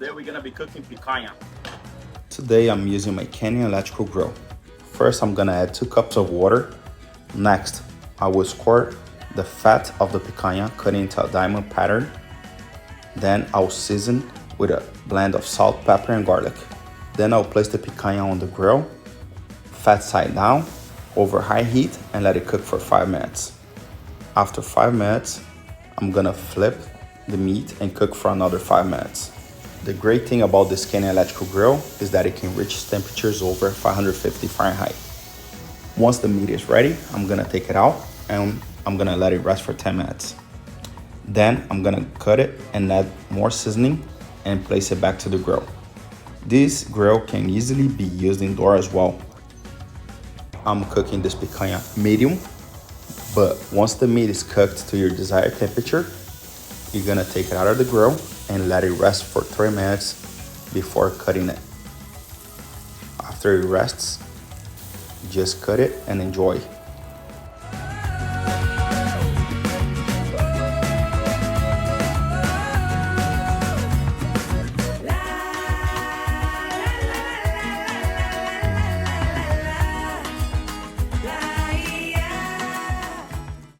Today we're gonna be cooking picanha. Today I'm using my Kenyon electrical grill. First I'm gonna add 2 cups of water. Next, I will squirt the fat of the picanha cut into a diamond pattern. Then I'll season with a blend of salt, pepper, and garlic. Then I'll place the picanha on the grill, fat side down, over high heat, and let it cook for 5 minutes. After 5 minutes, I'm gonna flip the meat and cook for another 5 minutes. The great thing about this Kenyon electrical grill is that it can reach temperatures over 550 Fahrenheit. Once the meat is ready, I'm gonna take it out and I'm gonna let it rest for 10 minutes. Then I'm gonna cut it and add more seasoning and place it back to the grill. This grill can easily be used indoor as well. I'm cooking this picanha medium, but once the meat is cooked to your desired temperature, you're gonna take it out of the grill and let it rest for 3 minutes before cutting it. After it rests, just cut it and enjoy.